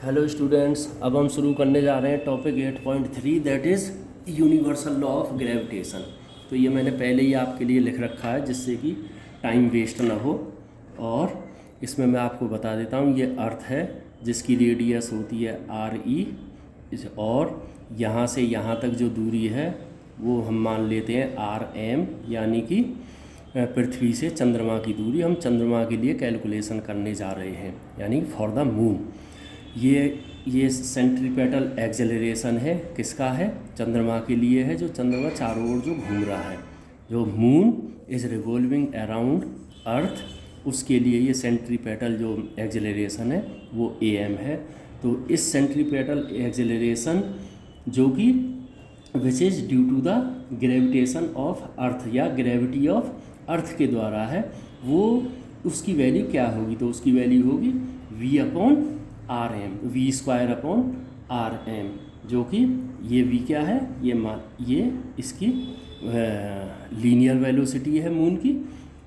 Hello students, अब हम शुरू करने जा रहे हैं topic 8.3 that is universal law of gravitation. तो ये मैंने पहले ही आपके लिए लिख रखा है जिससे कि टाइम वेस्ट ना हो। और इसमें मैं आपको बता देता हूँ, ये अर्थ है जिसकी रेडियस होती है RE और यहाँ से यहाँ तक जो दूरी है वो हम मान लेते हैं RM, यानी कि पृथ्वी से चंद्रमा की दूरी। हम चंद्रमा के लिए कैलकुलेशन करने जा रहे हैं, यानी फॉर द मून। ये सेंट्रीपेटल एक्सेलरेशन है, किसका है? चंद्रमा के लिए है, जो चंद्रमा चारों ओर जो घूम रहा है, जो मून इज़ रिवॉल्विंग अराउंड अर्थ, उसके लिए ये सेंट्रीपेटल जो एक्सेलरेशन है वो AM है। तो इस सेंट्रीपेटल एक्सेलरेशन जो कि which is due to the gravitation of earth या ग्रेविटी ऑफ अर्थ के द्वारा है, वो उसकी वैल्यू क्या होगी? तो उसकी वैल्यू होगी V/RM, V²/RM, जो कि ये V क्या है? ये इसकी लीनियर वेलोसिटी है मून की,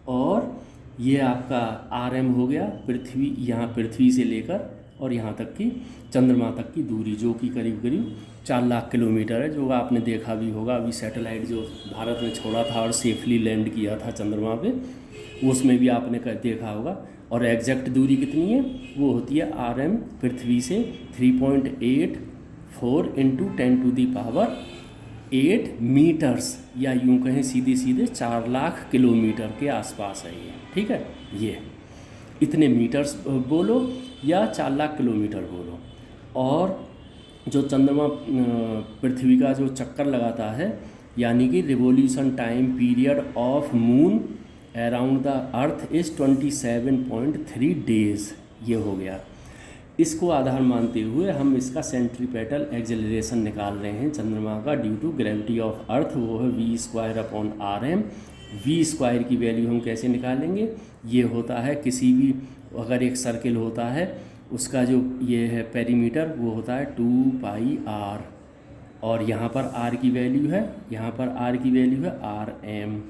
और ये आपका RM हो गया पृथ्वी, यहाँ पृथ्वी से लेकर और यहाँ तक की चंद्रमा तक की दूरी, जो कि करीब करीब 4 लाख किलोमीटर है, जो आपने देखा भी होगा। अभी सैटेलाइट जो भारत ने छोड़ा था और सेफली लैंड किया था चंद्रमा पे, उसमें भी आपने देखा होगा। और एग्जैक्ट दूरी कितनी है? वो होती है RM पृथ्वी से 3.84 × 10⁸ मीटर्स, या यूँ कहें सीधे सीधे 4 लाख किलोमीटर के आसपास है ये। ठीक है, ये इतने मीटर्स बोलो या 4 लाख किलोमीटर बोलो। और जो चंद्रमा पृथ्वी का जो चक्कर लगाता है, यानी कि revolution time period of moon around the earth is 27.3 days, ये हो गया। इसको आधार मानते हुए हम इसका सेंट्रीपेटल एक्सेलरेशन निकाल रहे हैं चंद्रमा का due to gravity of earth, वो है V²/RM। V² की वैल्यू हम कैसे निकालेंगे? ये होता है किसी भी, अगर एक सर्किल होता है उसका जो ये है पेरीमीटर, वो होता है 2πr, और यहाँ पर R की वैल्यू है, यहाँ पर R की वैल्यू है RM,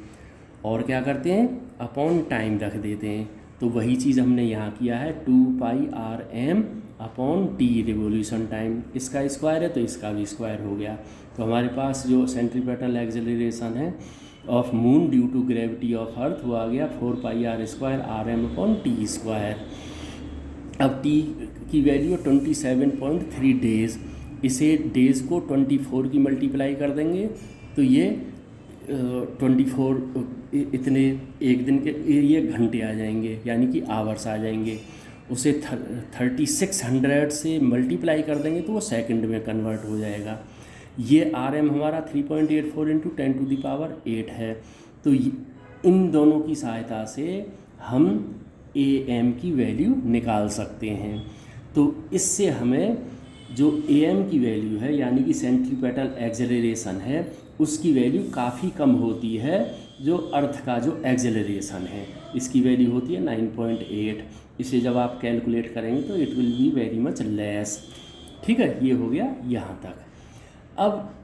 और क्या करते हैं? अपॉन टाइम रख देते हैं। तो वही चीज़ हमने यहाँ किया है, 2πRM/T रिवोल्यूशन टाइम। इसका स्क्वायर है तो इसका भी स्क्वायर हो गया। तो हमारे पास जो सेंट्रीपेटल एक्सेलरेशन है of moon due to gravity of earth, वो आ गया 4πr² RM/T²। अब T की वैल्यू 27.3 डेज़। इसे डेज़ को 24 की मल्टीप्लाई कर देंगे तो ये 24 इतने एक दिन के ये घंटे आ जाएंगे, यानी कि आवर्स आ जाएंगे। उसे 3600 से मल्टीप्लाई कर देंगे तो वो सेकंड में कन्वर्ट हो जाएगा। ये RM हमारा 3.84 × 10⁸ है। तो इन दोनों की सहायता से हम AM की वैल्यू निकाल सकते हैं। तो इससे हमें जो AM की वैल्यू है, यानी कि सेंट्रीपेटल एक्सेलरेशन है, उसकी वैल्यू काफ़ी कम होती है जो अर्थ का जो एक्सेलरेशन है। इसकी वैल्यू होती है 9.8। इसे जब आप कैलकुलेट करेंगे तो it will be very much less. ठीक है, ये हो गया यहाँ तक। अब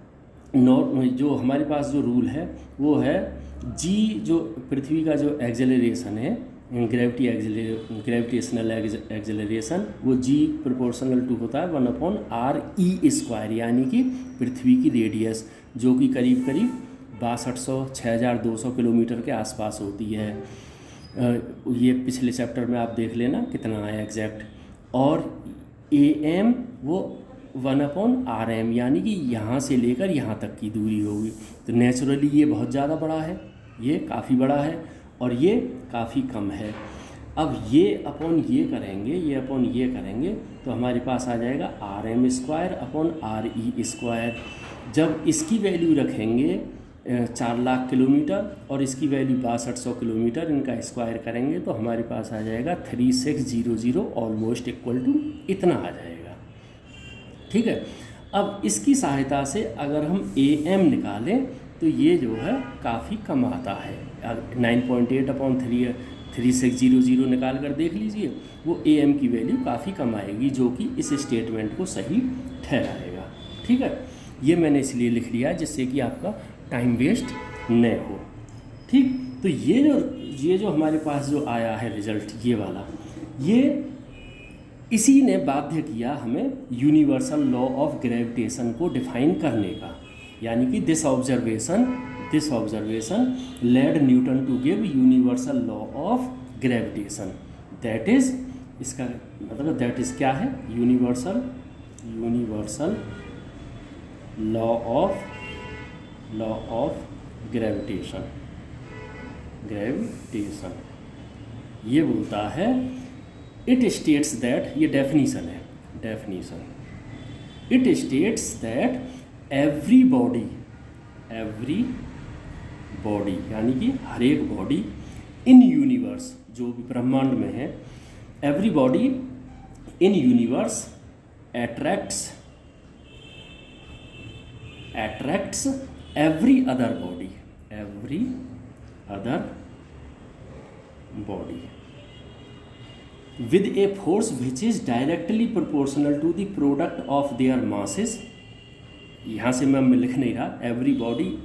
जो हमारे पास जो रूल है वो है G, जो पृथ्वी का जो एक्सेलरेशन है, ग्रेविटेशनल एक्सेलरेशन, वो G प्रोपोर्शनल टू होता है 1/RE², यानी कि पृथ्वी की रेडियस, जो कि करीब करीब 6200-6200 किलोमीटर के आसपास होती है। ये पिछले चैप्टर में आप देख लेना कितना है एग्जैक्ट। और AM वो 1/RM, यानी कि यहाँ से लेकर यहाँ तक की दूरी होगी। तो नेचुरली ये बहुत ज़्यादा बड़ा है, ये काफ़ी बड़ा है, और ये काफ़ी कम है। अब ये अपॉन ये करेंगे, ये अपॉन ये करेंगे तो हमारे पास आ जाएगा RM²/RE²। जब इसकी वैल्यू रखेंगे 4 लाख किलोमीटर और इसकी वैल्यू 6200 किलोमीटर, इनका स्क्वायर करेंगे तो हमारे पास आ जाएगा 3600, ऑलमोस्ट इक्वल टू इतना आ जाएगा। ठीक है, अब इसकी सहायता से अगर हम AM निकालें तो ये जो है काफ़ी कम आता है। 9.8/3600 निकाल कर देख लीजिए, वो AM की वैल्यू काफ़ी कम आएगी, जो कि इस स्टेटमेंट को सही ठहराएगा। ठीक है, ये मैंने इसलिए लिख लिया जिससे कि आपका टाइम वेस्ट न हो। ठीक, तो ये जो हमारे पास जो आया है रिज़ल्ट, ये वाला, ये इसी ने बाध्य किया हमें यूनिवर्सल लॉ ऑफ ग्रेविटेशन को डिफाइन करने का, यानी कि this observation led Newton to give universal law of gravitation. That is, इसका मतलब दैट इज क्या है, यूनिवर्सल लॉ ऑफ ग्रेविटेशन। ये बोलता है, इट स्टेट्स दैट, ये डेफिनीशन है, it states that every body यानी कि हर एक बॉडी इन यूनिवर्स, जो भी ब्रह्मांड में है, every body in universe attracts every other body with a force which is directly proportional to the product of their masses। यहाँ से मैं लिख नहीं रहा, every body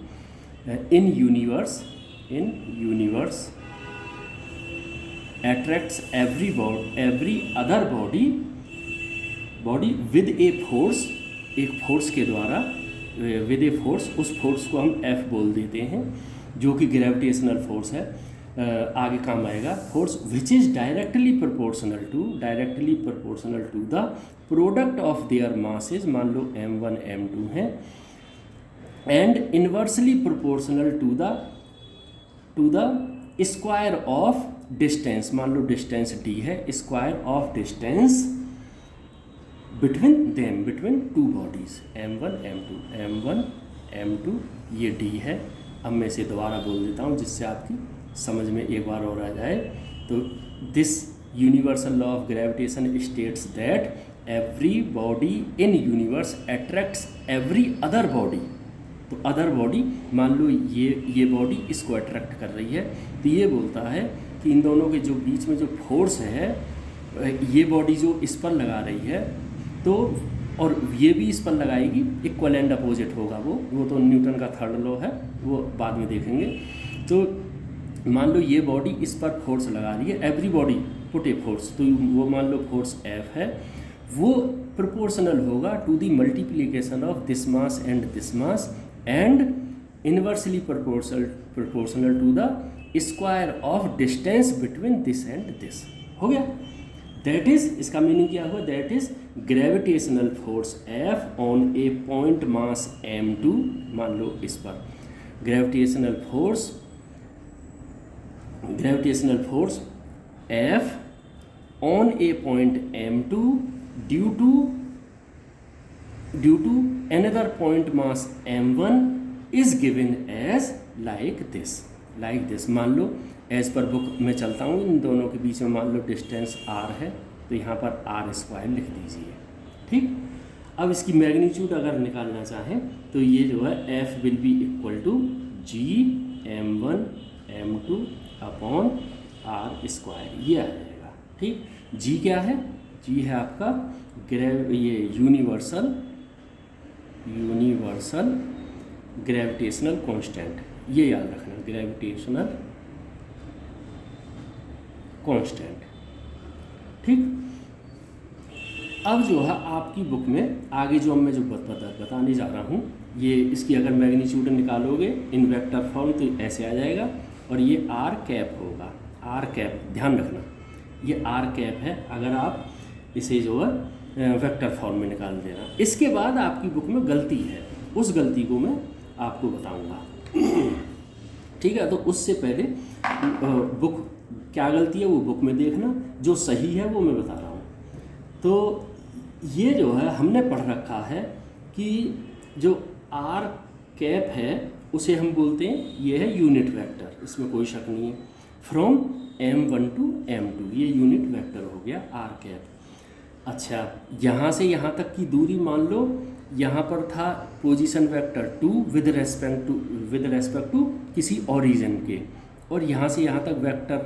in universe attracts every other body with a force, एक force के द्वारा, with a force, उस फोर्स को हम F बोल देते हैं, जो कि ग्रेविटेशनल फोर्स है, आगे काम आएगा। Force which is directly proportional to the product of their masses, मान लो m1 m2 है, and inversely proportional to the square of distance, मान लो डिस्टेंस d है, square of distance between two bodies m1 m2 ये d है। अब मैं इसे दोबारा बोल देता हूँ जिससे आपकी समझ में एक बार और आ जाए। तो this universal law of gravitation states that every body in universe attracts every other body. तो अदर बॉडी, मान लो ये बॉडी इसको अट्रैक्ट कर रही है, तो ये बोलता है कि इन दोनों के जो बीच में जो फोर्स है, ये बॉडी जो इस पर लगा रही है, तो और ये भी इस पर लगाएगी, इक्वल एंड अपोजिट होगा वो तो न्यूटन का थर्ड लॉ है, वो बाद में देखेंगे। तो मान लो ये बॉडी इस पर फोर्स लगा रही है, every body put a force, तो वो मान लो फोर्स F है, वो प्रोपोर्शनल होगा to the multiplication of this mass and inversely proportional to the square of distance between this and this. हो गया। दैट इज, इसका मीनिंग क्या हुआ, that is gravitational force F on a point mass m2, मान लो इस पर gravitational force F on a point m2 due to another point mass m1 is given as like this। मान लो as per book में चलता हूँ, इन दोनों के बीच में मान लो डिस्टेंस r है, तो यहाँ पर r² लिख दीजिए। ठीक, अब इसकी मैग्नीट्यूड अगर निकालना चाहें तो ये जो है F will be equal to g m1 m2 upon r², ये आ जाएगा। ठीक, g क्या है, g है आपका ये यूनिवर्सल ग्रेविटेशनल कांस्टेंट, ये याद रखना, ग्रेविटेशनल कांस्टेंट। ठीक, अब जो है आपकी बुक में आगे जो मैं जो बताने जा रहा हूँ, ये इसकी अगर मैग्नीट्यूड निकालोगे इन वेक्टर फॉर्म तो ऐसे आ जाएगा, और ये r कैप होगा, r कैप ध्यान रखना, ये r कैप है, अगर आप इसे जो है वेक्टर फॉर्म में निकाल देना। इसके बाद आपकी बुक में गलती है, उस गलती को मैं आपको बताऊंगा। ठीक है, तो उससे पहले बुक क्या गलती है वो बुक में देखना, जो सही है वो मैं बता रहा हूँ। तो ये जो है हमने पढ़ रखा है कि जो r कैप है उसे हम बोलते हैं, ये है यूनिट वेक्टर, इसमें कोई शक नहीं है, फ्रॉम m1 टू m2, ये यूनिट वेक्टर हो गया r कैप। अच्छा, यहाँ से यहाँ तक की दूरी मान लो, यहाँ पर था position vector 2 with respect to किसी ओरिजिन के, और यहाँ से यहाँ तक वेक्टर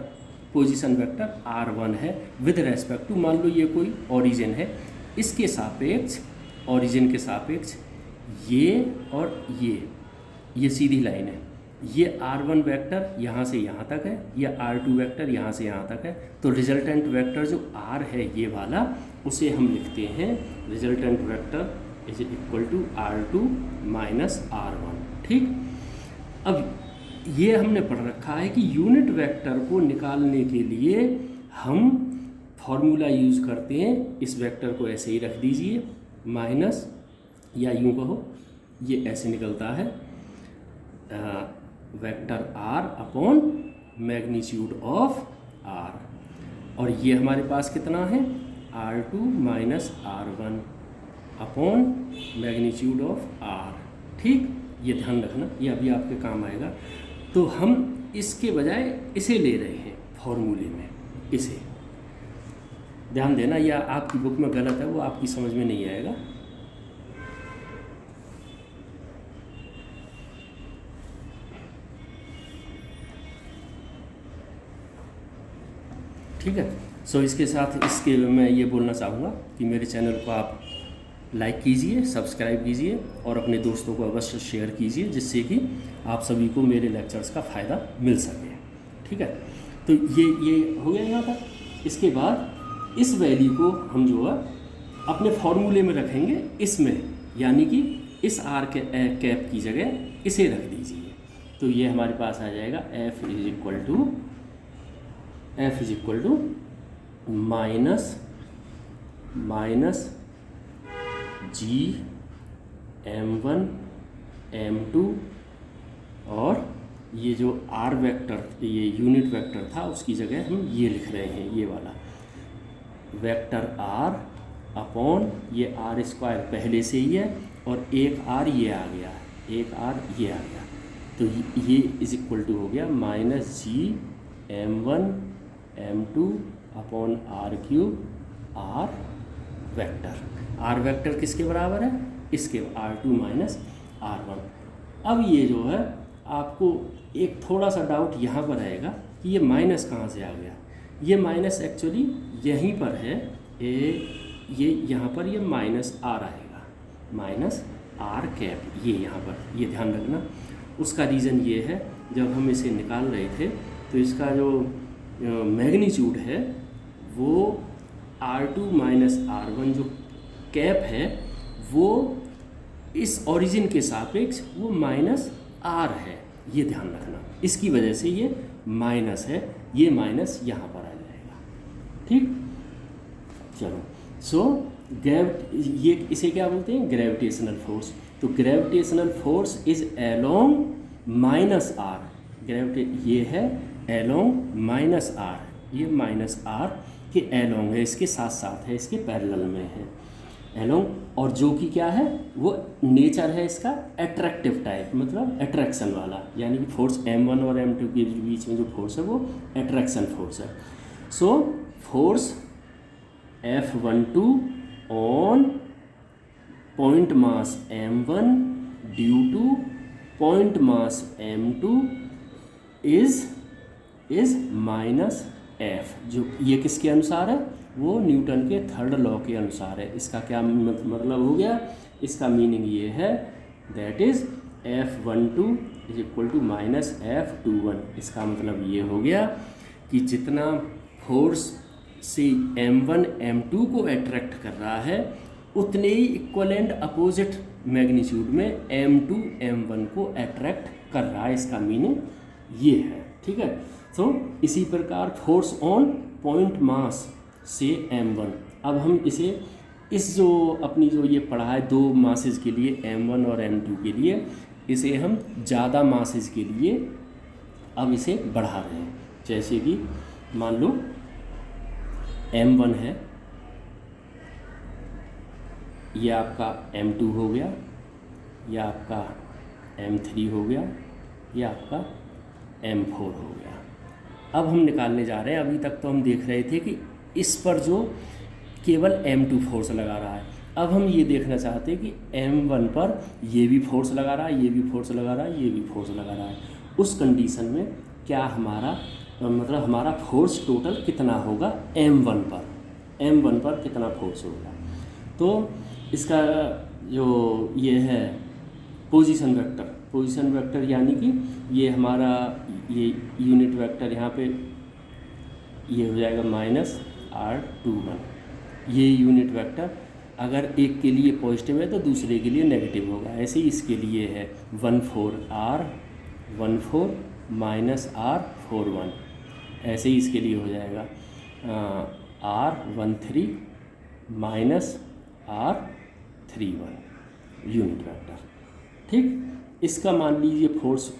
पोजीशन वेक्टर r1 है विद रेस्पेक्ट टू, मान लो ये कोई ओरिजिन है, इसके सापेक्ष, ओरिजिन के सापेक्ष ये और ये सीधी लाइन है, ये r1 वेक्टर यहाँ से यहाँ तक है, ये r2 वेक्टर यहाँ से यहाँ तक है, तो रिजल्टेंट वेक्टर जो r है ये वाला, उसे हम लिखते हैं resultant vector is equal to R2 minus R1। ठीक, अब ये हमने पढ़ रखा है कि यूनिट वेक्टर को निकालने के लिए हम फॉर्मूला यूज़ करते हैं। इस वेक्टर को ऐसे ही रख दीजिए, माइनस, या यूँ कहो ये ऐसे निकलता है vector R upon magnitude of R, और ये हमारे पास कितना है R2 minus R1 upon magnitude of R। ठीक, ये ध्यान रखना, ये अभी आपके काम आएगा। तो हम इसके बजाय इसे ले रहे हैं फॉर्मूले में, इसे ध्यान देना, या आपकी बुक में गलत है वो आपकी समझ में नहीं आएगा। ठीक है, सो इसके साथ इसके मैं ये बोलना चाहूँगा कि मेरे चैनल को आप लाइक कीजिए, सब्सक्राइब कीजिए और अपने दोस्तों को अवश्य शेयर कीजिए, जिससे कि आप सभी को मेरे लेक्चर्स का फ़ायदा मिल सके। ठीक है, तो ये हो गया यहाँ तक। इसके बाद इस वैल्यू को हम जो है अपने फॉर्मूले में रखेंगे इसमें, यानी कि इस R के कैप की जगह इसे रख दीजिए। तो ये हमारे पास आ जाएगा F is equal to minus G M1 M2, और ये जो R वेक्टर, ये यूनिट वेक्टर था, उसकी जगह हम ये लिख रहे हैं, ये वाला वेक्टर R अपॉन ये R स्क्वायर पहले से ही है, और एक R ये आ गया, एक R ये आ गया, तो ये इज इक्वल टू हो गया minus G M1 M2 upon R³ R vector. R vector किसके बराबर है, इसके R2 माइनस R1। अब ये जो है आपको एक थोड़ा सा डाउट यहाँ पर आएगा कि ये माइनस कहाँ से आ गया। ये माइनस एक्चुअली यहीं पर है, ये यहाँ पर ये माइनस R आएगा, माइनस R कैप, ये यहाँ पर, ये ध्यान रखना। उसका रीज़न ये है, जब हम इसे निकाल रहे थे तो इसका जो मैग्नीट्यूड है वो R2 माइनस R1 जो कैप है वो इस ओरिजिन के सापेक्ष वो माइनस R है, ये ध्यान रखना। इसकी वजह से ये माइनस है, ये माइनस यहाँ पर आ जाएगा। ठीक, चलो, सो ये इसे क्या बोलते हैं, ग्रेविटेशनल फोर्स। तो gravitational force is along minus R, ये है अलोंग माइनस R, ये माइनस R के अलोंग है, इसके साथ साथ है, इसके पैरेलल में है अलोंग, और जो कि क्या है वो नेचर है इसका अट्रैक्टिव टाइप, मतलब अट्रैक्शन वाला, यानी कि फोर्स M1 और M2 के बीच में जो फोर्स है वो अट्रैक्शन फोर्स है। So force F12 on point mass M1 due two point mass M2 is minus F, जो ये किसके अनुसार है, वो न्यूटन के थर्ड लॉ के अनुसार है। इसका क्या मतलब हो गया, इसका मीनिंग ये है that is F12 is equal to minus F21। इसका मतलब ये हो गया कि जितना फोर्स से M1 M2 को अट्रैक्ट कर रहा है उतने ही इक्वल एंड अपोजिट मैग्नीट्यूड में M2 M1 को अट्रैक्ट कर रहा है, इसका मीनिंग ये है। ठीक है, तो इसी प्रकार फोर्स ऑन पॉइंट मास से M1, अब हम इसे इस जो अपनी जो ये पढ़ा है दो मासेज के लिए M1 और M2 के लिए, इसे हम ज़्यादा मासेज के लिए अब इसे बढ़ा रहे हैं। जैसे कि मान लो M1 है, ये आपका M2 हो गया, ये आपका M3 हो गया, ये आपका M4 हो गया। अब हम निकालने जा रहे हैं, अभी तक तो हम देख रहे थे कि इस पर जो केवल M2 फोर्स लगा रहा है, अब हम ये देखना चाहते हैं कि M1 पर ये भी फोर्स लगा रहा है, ये भी फोर्स लगा रहा है, ये भी फोर्स लगा रहा है। उस कंडीशन में क्या हमारा मतलब हमारा फोर्स टोटल कितना होगा M1 पर कितना फोर्स होगा। तो इसका जो ये है पोजीशन वेक्टर यानी कि ये हमारा ये यूनिट वेक्टर यहाँ पे ये हो जाएगा माइनस R21, ये यूनिट वेक्टर अगर एक के लिए पॉजिटिव है तो दूसरे के लिए नेगेटिव होगा। ऐसे ही इसके लिए है 14 माइनस R41, ऐसे ही इसके लिए हो जाएगा R13 minus R31 unit vector. ठीक, इसका मान लीजिए फोर्स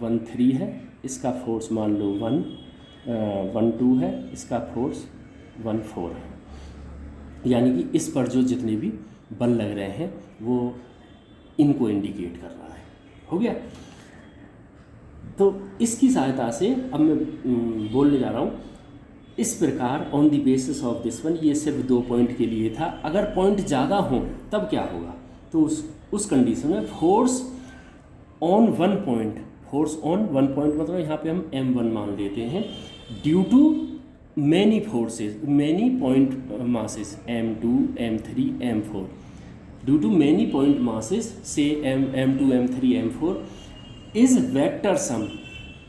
13 है, इसका फोर्स मान लो 12 है, इसका फोर्स 14 है, यानी कि इस पर जो जितने भी बल लग रहे हैं वो इनको इंडिकेट कर रहा है। हो गया। तो इसकी सहायता से अब मैं बोलने जा रहा हूँ, इस प्रकार on the basis of this one, ये सिर्फ 2 पॉइंट के लिए था। अगर पॉइंट ज़्यादा हो तब क्या होगा, तो उस कंडीशन में फोर्स ऑन वन पॉइंट मतलब यहाँ पे हम m1 मान लेते हैं, due to many point masses m2 m3 m4, due to many point masses से m2 m3 m4 is vector sum,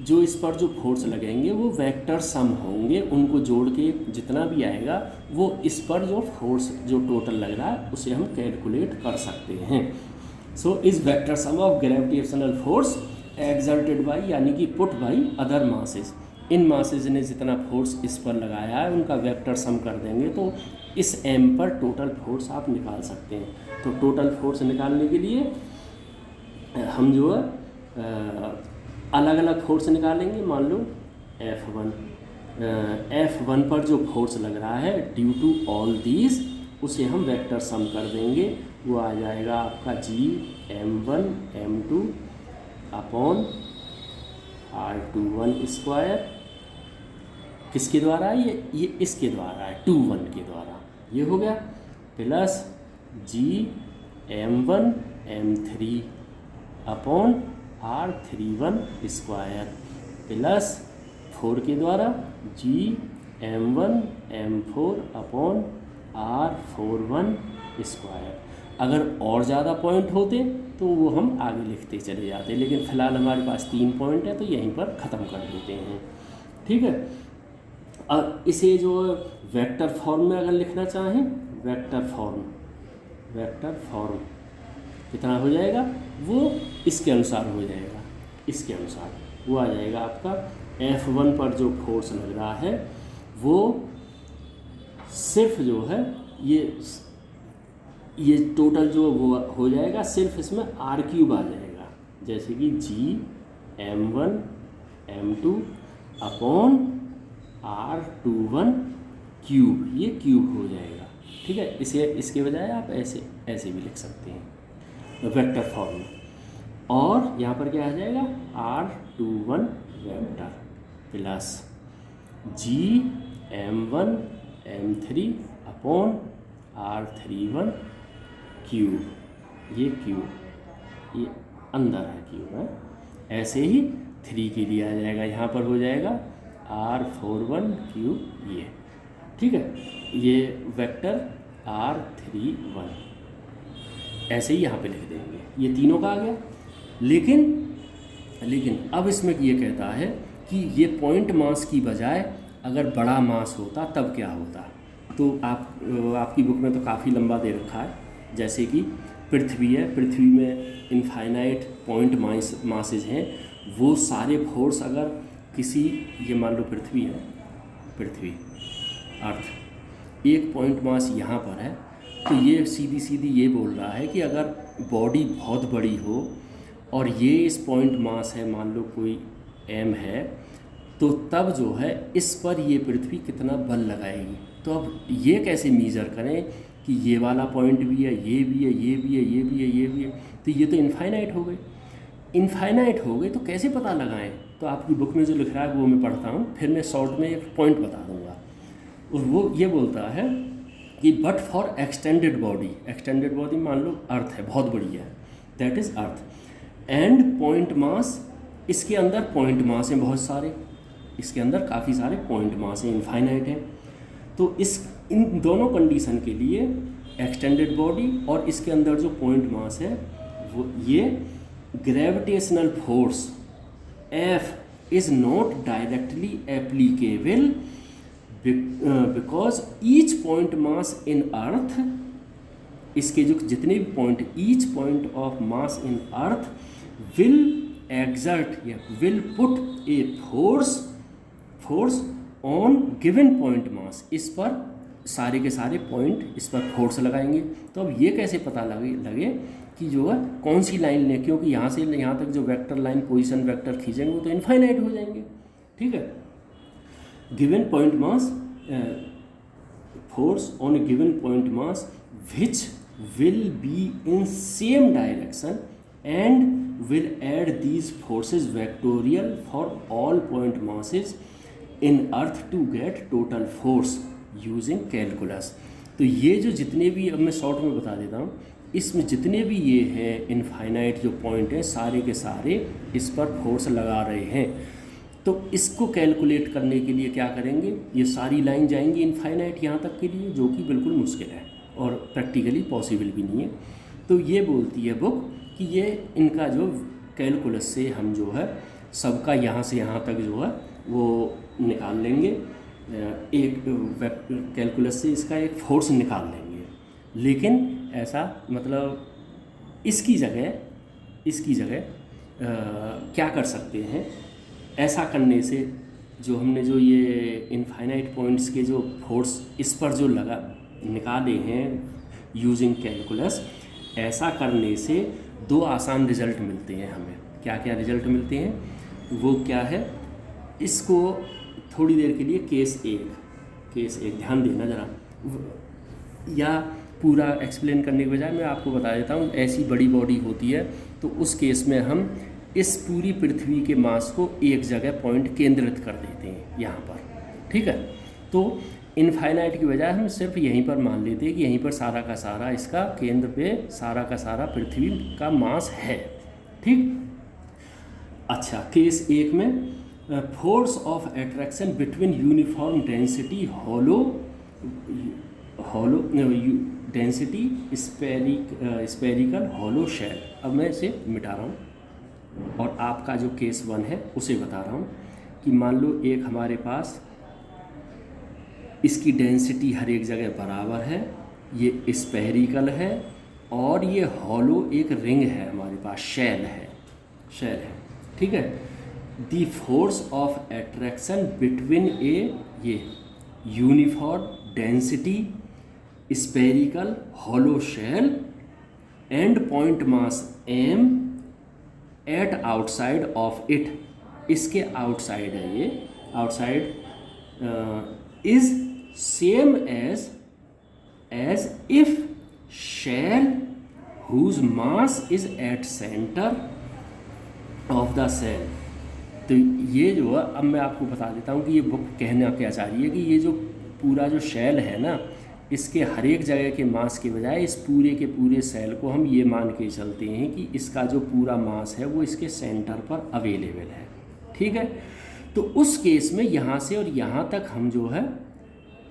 जो इस पर जो फोर्स लगेंगे वो वेक्टर सम होंगे, उनको जोड़ के जितना भी आएगा वो इस पर जो फोर्स जो टोटल लग रहा है उसे हम कैलकुलेट कर सकते हैं। So is vector sum of gravitational force exerted by, यानी कि put by other masses, in masses ने जितना फोर्स इस पर लगाया है उनका वेक्टर सम कर देंगे तो इस m पर टोटल फोर्स आप निकाल सकते हैं। तो टोटल फोर्स निकालने के लिए हम जो है अलग अलग फोर्स निकालेंगे। मान लो F1 पर जो फोर्स लग रहा है ड्यू टू ऑल दीज, उसे हम वेक्टर सम कर देंगे, वो आ जाएगा आपका Gm1 m2 upon R21 square, किसके द्वारा है ये इसके द्वारा है, 21 के द्वारा, ये हो गया, plus Gm1 m3 upon R31 square, plus 4 के द्वारा Gm1 m4 upon R41 square. अगर और ज़्यादा पॉइंट होते तो वो हम आगे लिखते चले जाते, लेकिन फ़िलहाल हमारे पास 3 पॉइंट है तो यहीं पर ख़त्म कर देते हैं। ठीक है। अब इसे जो वेक्टर फॉर्म में अगर लिखना चाहें, वेक्टर फॉर्म कितना हो जाएगा, वो इसके अनुसार हो जाएगा, इसके अनुसार वो आ जाएगा आपका F1 पर जो फोर्स लग रहा है वो सिर्फ जो है ये टोटल जो वो हो जाएगा, सिर्फ इसमें R³ आ जाएगा, जैसे कि Gm1 m2 upon R21 cube, ये क्यूब हो जाएगा। ठीक है, इसे इसके बजाय आप ऐसे भी लिख सकते हैं वेक्टर फॉर्म में। और यहाँ पर क्या आ जाएगा, R21 vector plus Gm1 m3 upon R31 cube, ये क्यूब ये अंदर है क्यूब है, ऐसे ही 3 के लिए आ जाएगा, यहाँ पर हो जाएगा R41 क्यूब ये। ठीक है, ये वेक्टर R31 ऐसे ही यहाँ पे लिख देंगे, ये तीनों का आ गया। लेकिन अब इसमें ये कहता है कि ये पॉइंट मास की बजाय अगर बड़ा मास होता तब क्या होता। तो आपकी बुक में तो काफ़ी लंबा दे रखा है, जैसे कि पृथ्वी है, पृथ्वी में इनफाइनाइट पॉइंट मासेज हैं, वो सारे फोर्स अगर किसी, ये मान लो पृथ्वी है, पृथ्वी अर्थ, एक पॉइंट मास यहाँ पर है, तो ये सीधी ये बोल रहा है कि अगर बॉडी बहुत बड़ी हो और ये इस पॉइंट मास है, मान लो कोई m है, तो तब जो है इस पर ये पृथ्वी कितना बल लगाएगी। तो अब ये कैसे मीज़र करें कि ये वाला पॉइंट भी है, ये भी है, ये भी है, ये भी है, ये भी है, तो ये तो इनफाइनाइट हो गए, तो कैसे पता लगाएं। तो आपकी बुक में जो लिख रहा है वो मैं पढ़ता हूँ, फिर मैं शॉर्ट में एक पॉइंट बता दूँगा। और वो ये बोलता है कि बट फॉर एक्सटेंडेड बॉडी मान लो अर्थ है, बहुत बड़ी है, that is earth, and point मास, इसके अंदर पॉइंट मास हैं बहुत सारे, इसके अंदर काफ़ी सारे पॉइंट मास हैं, इनफाइनाइट है। तो इन दोनों कंडीशन के लिए एक्सटेंडेड बॉडी और इसके अंदर जो पॉइंट मास है वो, ये gravitational force F is not directly applicable because each point mass in earth, इसके जो जितने भी point, each point of mass in earth will exert या will put a force on given point mass, इस पर सारे के सारे पॉइंट इस पर फोर्स लगाएंगे। तो अब ये कैसे पता लगे कि जो है कौन सी लाइन लें, क्योंकि यहाँ से यहाँ तक जो वेक्टर लाइन पोजीशन वेक्टर खींचेंगे वो तो इनफाइनाइट हो जाएंगे, ठीक है। Given point mass, force on A given point mass which will be in same direction and will add these forces vectorial for all point masses in earth to get total force using calculus। तो ये जो जितने भी, अब मैं short में बता देता हूँ, इसमें जितने भी ये हैं इनफाइनाइट जो पॉइंट हैं सारे के सारे इस पर फोर्स लगा रहे हैं। तो इसको कैलकुलेट करने के लिए क्या करेंगे, ये सारी लाइन जाएंगी इनफाइनाइट यहाँ तक के लिए, जो कि बिल्कुल मुश्किल है और प्रैक्टिकली पॉसिबल भी नहीं है। तो ये बोलती है बुक कि ये इनका जो कैलकुलस से हम जो है सबका यहाँ से यहाँ तक जो है वो निकाल लेंगे, एक कैलकुलस से इसका एक फोर्स निकाल लेंगे। लेकिन ऐसा मतलब इसकी जगह क्या कर सकते हैं, ऐसा करने से जो हमने जो ये इनफाइनाइट पॉइंट्स के जो फोर्स इस पर जो निकाले हैं यूजिंग कैलकुलस, ऐसा करने से दो आसान रिज़ल्ट मिलते हैं हमें। क्या क्या रिज़ल्ट मिलते हैं, वो क्या है, इसको थोड़ी देर के लिए केस एक ध्यान देना ज़रा, या पूरा एक्सप्लेन करने के बजाय मैं आपको बता देता हूँ। ऐसी बड़ी बॉडी होती है तो उस केस में हम इस पूरी पृथ्वी के मास को एक जगह पॉइंट केंद्रित कर देते हैं यहाँ पर, ठीक है। तो इनफाइनाइट की बजाय हम सिर्फ यहीं पर मान लेते हैं कि यहीं पर सारा का सारा इसका केंद्र पे सारा का सारा पृथ्वी का मास है, ठीक। अच्छा, केस एक में force of attraction between uniform density density spherical hollow shell. अब मैं इसे मिटा रहा हूँ और आपका जो केस 1 है उसे बता रहा हूँ कि मान लो एक हमारे पास इसकी डेंसिटी हर एक जगह बराबर है, ये स्पेरिकल है और ये हॉलो एक रिंग है हमारे पास, शेल है, ठीक है। The force of attraction between ये uniform density spherical hollow shell and point mass m at outside of it, इसके आउटसाइड है ये, outside is same as if shell whose mass is at center of the cell। तो ये जो है, अब मैं आपको बता देता हूँ कि ये बुक कहना क्या चाह रही है कि ये जो पूरा जो शेल है ना, इसके हर एक जगह के मास के बजाय इस पूरे के पूरे सेल को हम ये मान के चलते हैं कि इसका जो पूरा मास है वो इसके सेंटर पर अवेलेबल है, ठीक है। तो उस केस में यहाँ से और यहाँ तक हम जो है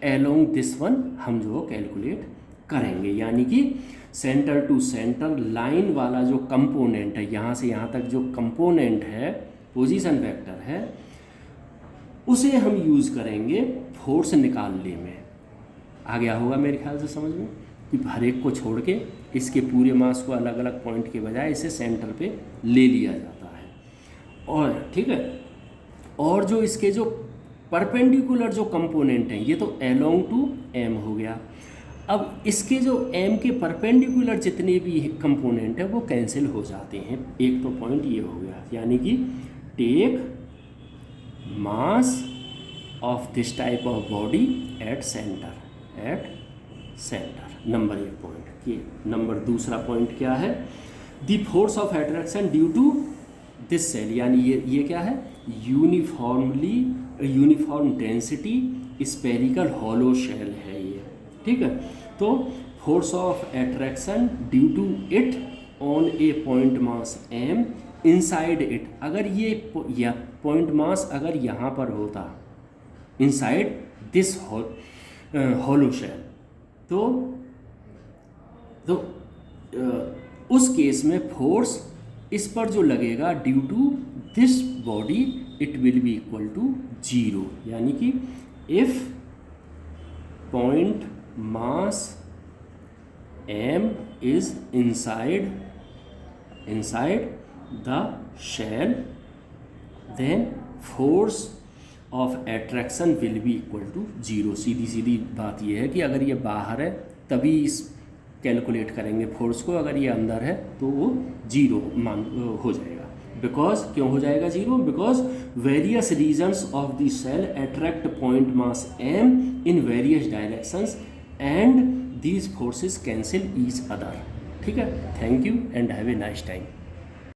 एलोंग दिस वन हम जो कैलकुलेट करेंगे, यानी कि सेंटर टू सेंटर लाइन वाला जो कंपोनेंट है, यहाँ से यहाँ तक जो कंपोनेंट है पोजीशन वेक्टर है, उसे हम यूज़ करेंगे फोर्स निकालने में। आ गया होगा मेरे ख्याल से समझ में कि हर एक को छोड़ के इसके पूरे मास को अलग अलग पॉइंट के बजाय इसे सेंटर पे ले लिया जाता है, और ठीक है। और जो इसके जो परपेंडिकुलर जो कंपोनेंट हैं, ये तो एलोंग टू एम हो गया। अब इसके जो एम के परपेंडिकुलर जितने भी कंपोनेंट है वो कैंसिल हो जाते हैं। एक तो पॉइंट ये हो गया, यानी कि take mass of this type of body at centre, number 1 point. ये नंबर दूसरा पॉइंट क्या है, the force of attraction due to this shell, यानी ये क्या है, uniform density spherical hollow shell है ये, ठीक है। तो force of attraction due to it on a point mass m inside it, अगर ये पॉइंट मास अगर यहाँ पर होता इनसाइड दिस हॉलो शेल, तो उस केस में फोर्स इस पर जो लगेगा due to this body it will be equal to 0, यानी कि if point mass m is inside the shell, then force of attraction will be equal to 0। सीधी सीधी बात यह है कि अगर ये बाहर है तभी इस कैलकुलेट करेंगे फोर्स को, अगर ये अंदर है तो वो 0 मान हो जाएगा। बिकॉज क्यों हो जाएगा 0? Because various regions of the shell attract point mass m in various directions and these forces cancel each other. ठीक है, thank you and have a nice time.